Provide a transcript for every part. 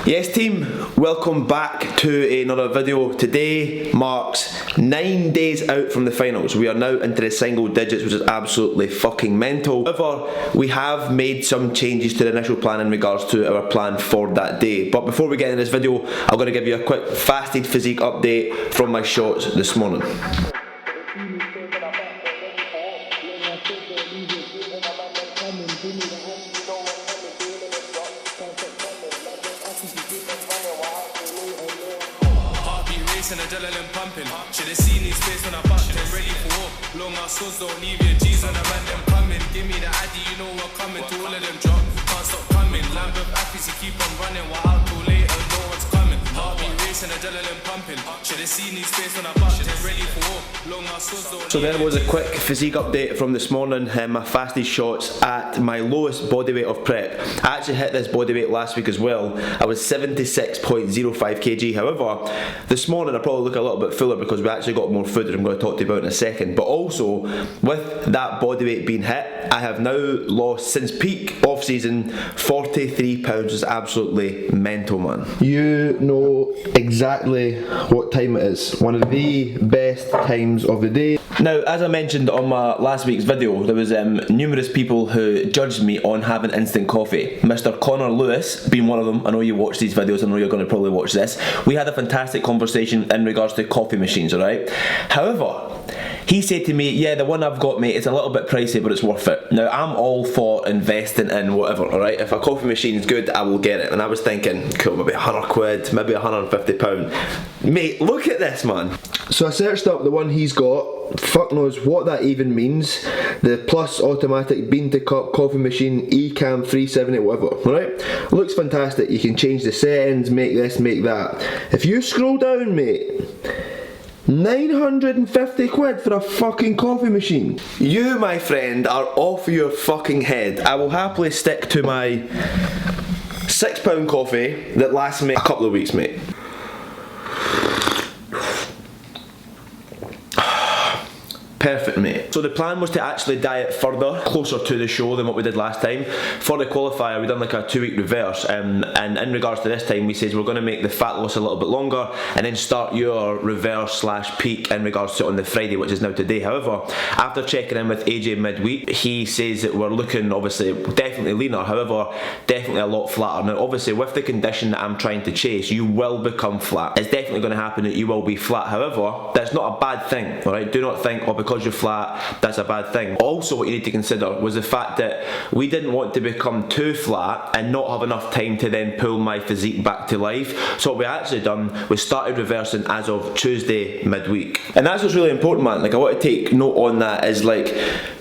Yes team, welcome back to another video. Today marks 9 days out from the finals. We are now into the single digits, which is absolutely fucking mental. However, we have made some changes to the initial plan in regards to our plan for that day. But before we get into this video, I'm going to give you a quick fasted physique update from my shots this morning. And adrenaline pumping. Should have seen his face when I bucked him. Ready for war. Long ass swords don't leave your G's on a random coming. Give me the ID, you know we're coming. To all of them drop, can't stop coming. Land with Affis, you keep on running. We're out too late and no one's coming. Heartbeat racing, adrenaline pumping. Should have seen his face when I bucked him. Ready for war. Long ass swords don't. So there was a quick physique update from this morning. My fasted shots at my lowest body weight of prep. I actually hit this body weight last week as well. I was 76.05 kg. However, this morning I probably look a little bit fuller because we actually got more food that I'm going to talk to you about in a second. But also, with that body weight being hit, I have now lost, since peak off season, 43 pounds. Is absolutely mental, man. You know exactly what time it is. One of the best times of the day. Now, as I mentioned on my last week's video, there was numerous people who judged me on having instant coffee. Mr. Connor Lewis being one of them. I know you watch these videos, I know you're going to probably watch this. We had a fantastic conversation in regards to coffee machines, alright? However, he said to me, yeah, the one I've got, mate, it's a little bit pricey, but it's worth it. Now, I'm all for investing in whatever, alright? If a coffee machine's good, I will get it. And I was thinking, cool, maybe 100 quid, maybe 150 pound. Mate, look at this, man. So I searched up the one he's got. Fuck knows what that even means. The Plus automatic bean to cup coffee machine, eCam 370, whatever, alright? Looks fantastic. You can change the settings, make this, make that. If you scroll down, mate, 950 quid for a fucking coffee machine. You, my friend, are off your fucking head. I will happily stick to my £6 coffee that lasts me a couple of weeks, mate. Perfect, mate. So the plan was to actually diet further, closer to the show than what we did last time. For the qualifier, we done like a 2-week reverse, and in regards to this time, we said we're going to make the fat loss a little bit longer, and then start your reverse / peak in regards to on the Friday, which is now today. However, after checking in with AJ midweek, he says that we're looking obviously definitely leaner, however, definitely a lot flatter. Now, obviously, with the condition that I'm trying to chase, you will become flat. It's definitely going to happen that you will be flat. However, that's not a bad thing, alright? Do not think, oh, because you're flat, that's a bad thing. Also, what you need to consider was the fact that we didn't want to become too flat and not have enough time to then pull my physique back to life. So what we actually done was started reversing as of Tuesday midweek. And that's what's really important, man. Like, I want to take note on that is like,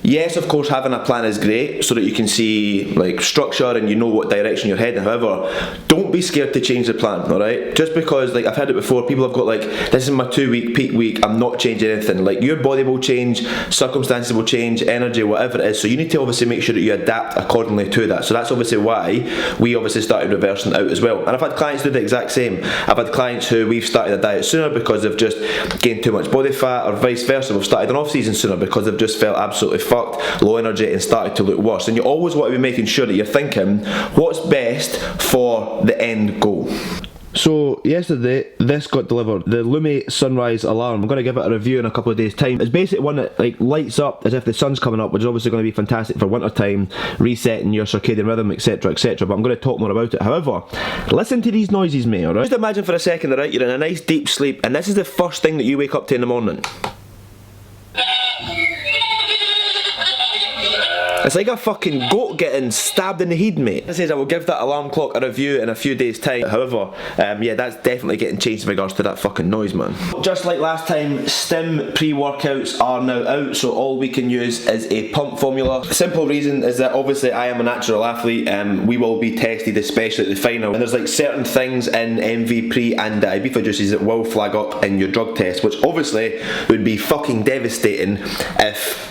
yes, of course, having a plan is great so that you can see like structure and you know what direction you're heading. However, don't be scared to change the plan, alright? Just because, like, I've heard it before, people have got like, this is my 2-week peak week, I'm not changing anything. Like, your body will change, circumstances will change, energy, whatever it is. So you need to obviously make sure that you adapt accordingly to that. So that's obviously why we obviously started reversing out as well. And I've had clients do the exact same. I've had clients who we've started a diet sooner because they've just gained too much body fat, or vice versa. We've started an off season sooner because they've just felt absolutely fucked, low energy, and started to look worse. And you always want to be making sure that you're thinking what's best for the end goal. So yesterday, this got delivered, the Lumi Sunrise Alarm. I'm going to give it a review in a couple of days' time. It's basically one that like lights up as if the sun's coming up, which is obviously going to be fantastic for winter time, resetting your circadian rhythm, etc, etc, but I'm going to talk more about it. However, listen to these noises, mate, alright? Just imagine for a second, alright, you're in a nice deep sleep and this is the first thing that you wake up to in the morning. It's like a fucking goat getting stabbed in the head, mate. It says I will give that alarm clock a review in a few days' time. However, yeah, that's definitely getting changed in regards to that fucking noise, man. Just like last time, Stim pre-workouts are now out, so all we can use is a pump formula. The simple reason is that obviously I am a natural athlete, we will be tested, especially at the final. And there's like certain things in MV Pre and Ibiza juices that will flag up in your drug test, which obviously would be fucking devastating if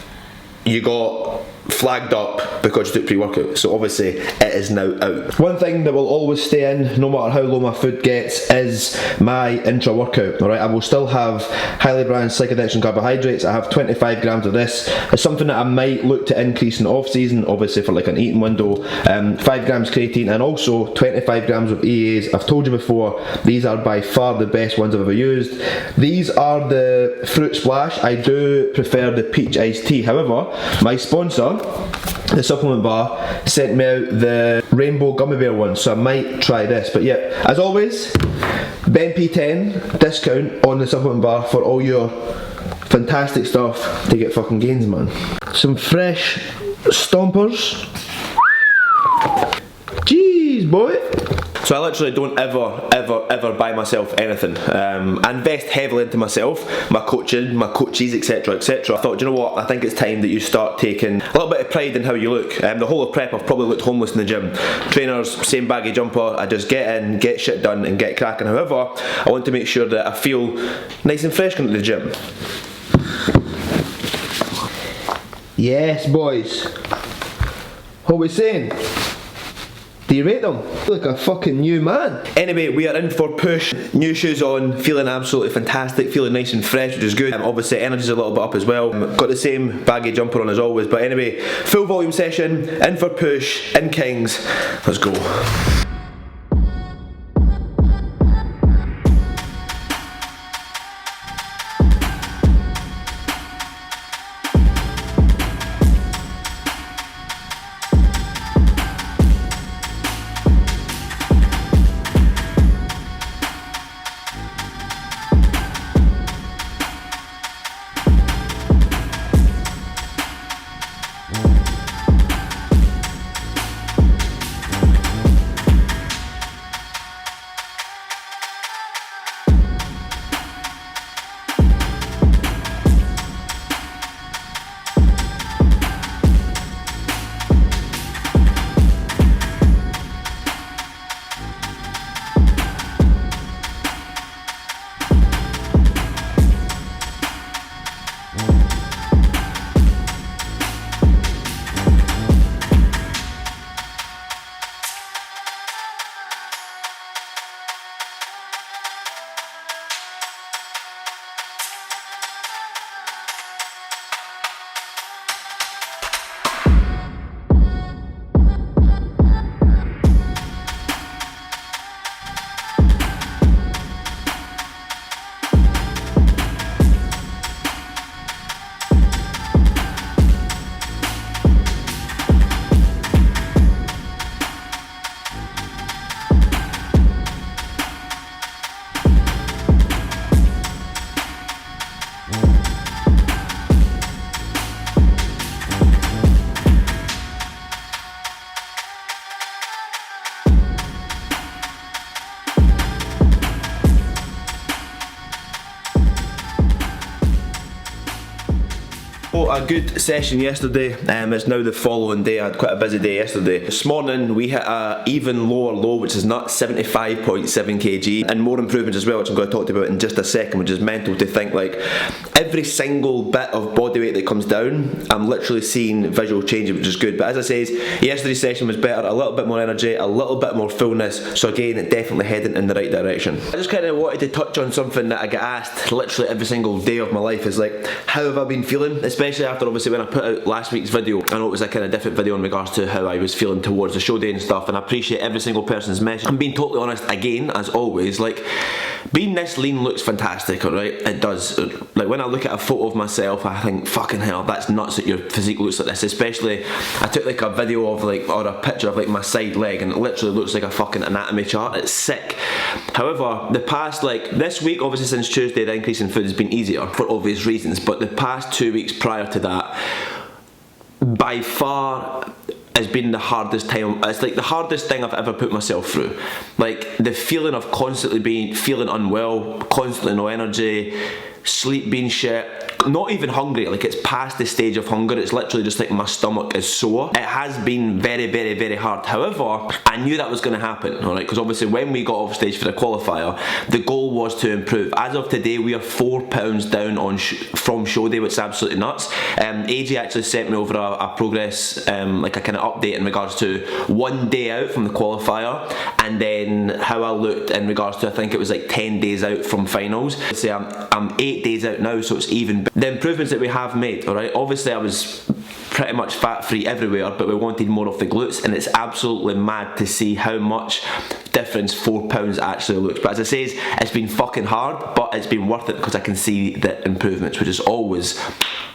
you got flagged up because you took pre-workout, so obviously it is now out. One thing that will always stay in no matter how low my food gets is my intra-workout. Alright, I will still have highly brand psychedelics and carbohydrates. I have 25 grams of this. It's something that I might look to increase in off-season, obviously for like an eating window. 5 grams creatine and also 25 grams of EAs. I've told you before, these are by far the best ones I've ever used. These are the Fruit Splash. I do prefer the peach iced tea. However, my sponsor, the supplement bar, sent me out the rainbow gummy bear one, so I might try this. But yeah, as always, BenP10 discount on the supplement bar for all your fantastic stuff to get fucking gains, man. Some fresh stompers. Jeez, boy. So I literally don't ever buy myself anything. I invest heavily into myself, my coaching, my coaches, etc, etc. I thought, you know what, I think it's time that you start taking a little bit of pride in how you look. The whole of prep I've probably looked homeless in the gym. Trainers, same baggy jumper, I just get in, get shit done and get cracking. However, I want to make sure that I feel nice and fresh going to the gym. Yes, boys. What are we saying? Do you rate them? Like a fucking new man. Anyway, we are in for push. New shoes on, feeling absolutely fantastic, feeling nice and fresh, which is good. Obviously, energy's a little bit up as well. Got the same baggy jumper on as always. But anyway, full volume session, in for push, in Kings. Let's go. A good session yesterday. It's now the following day. I had quite a busy day yesterday. This morning we hit a even lower low, which is not 75.7 kg, and more improvements as well, which I'm going to talk to you about in just a second, which is mental to think like every single bit of body weight that comes down, I'm literally seeing visual changes, which is good. But as I says, yesterday's session was better, a little bit more energy, a little bit more fullness, so again, definitely heading in the right direction. I just kind of wanted to touch on something that I get asked literally every single day of my life, is like, how have I been feeling? Especially after obviously when I put out last week's video. I know it was a kind of different video in regards to how I was feeling towards the show day and stuff, and I appreciate every single person's message. I'm being totally honest again, as always, like, being this lean looks fantastic, alright? It does. Like, when I look at a photo of myself, I think, fucking hell, that's nuts that your physique looks like this. Especially, I took like a video of like, or a picture of like my side leg, and it literally looks like a fucking anatomy chart. It's sick. However, the past, like, this week, obviously since Tuesday, the increase in food has been easier for obvious reasons, but the past 2 weeks prior to that, by far, has been the hardest time. It's like the hardest thing I've ever put myself through. Like, the feeling of constantly feeling unwell, constantly no energy, sleep being shit, not even hungry, like it's past the stage of hunger, it's literally just like my stomach is sore. It has been very, very, very hard. However, I knew that was going to happen, alright, because obviously when we got off stage for the qualifier, the goal was to improve. As of today, we are 4 pounds down on from show day, which is absolutely nuts. AJ actually sent me over a progress, like a kind of update in regards to 1 day out from the qualifier, and then how I looked in regards to, I think it was like 10 days out from finals. So I'm 8 days out now, so it's even better. The improvements that we have made, alright, obviously I was pretty much fat free everywhere, but we wanted more of the glutes, and it's absolutely mad to see how much difference 4 pounds actually looks. But as I say, it's been fucking hard, but it's been worth it because I can see the improvements, which is always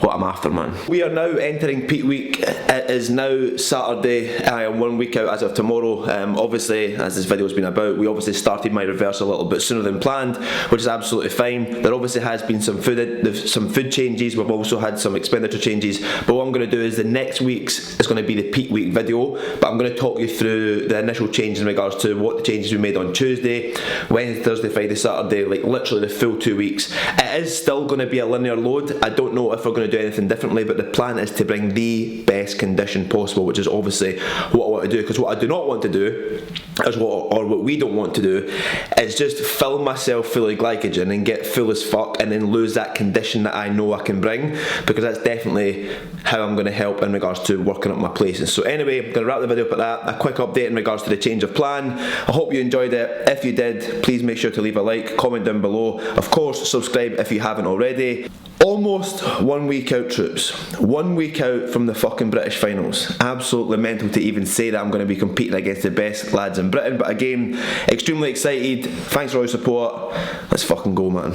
what I'm after, man. We are now entering peak week. It is now Saturday. I am 1 week out as of tomorrow. Obviously, as this video has been about, we obviously started my reverse a little bit sooner than planned, which is absolutely fine. There obviously has been some food changes. We've also had some expenditure changes, but what I'm going to do is the next week's is going to be the peak week video, but I'm going to talk you through the initial changes in regards to what the changes we made on Tuesday, Wednesday, Thursday, Friday, Saturday, like literally the full 2 weeks. It is still going to be a linear load. I don't know if we're going to do anything differently, but the plan is to bring the best condition possible, which is obviously what I want to do, because what I do not want to do is what we don't want to do is just fill myself full of glycogen and get full as fuck and then lose that condition that I know I can bring, because that's definitely how I'm going to help in regards to working up my places. So anyway, I'm going to wrap the video up at that. A quick update in regards to the change of plan. I hope you enjoyed it. If you did, please make sure to leave a like, comment down below. Of course, subscribe if you haven't already. Almost 1 week out, troops. 1 week out from the fucking British finals. Absolutely mental to even say that I'm going to be competing against the best lads in Britain, but again, extremely excited. Thanks for all your support. Let's fucking go, man.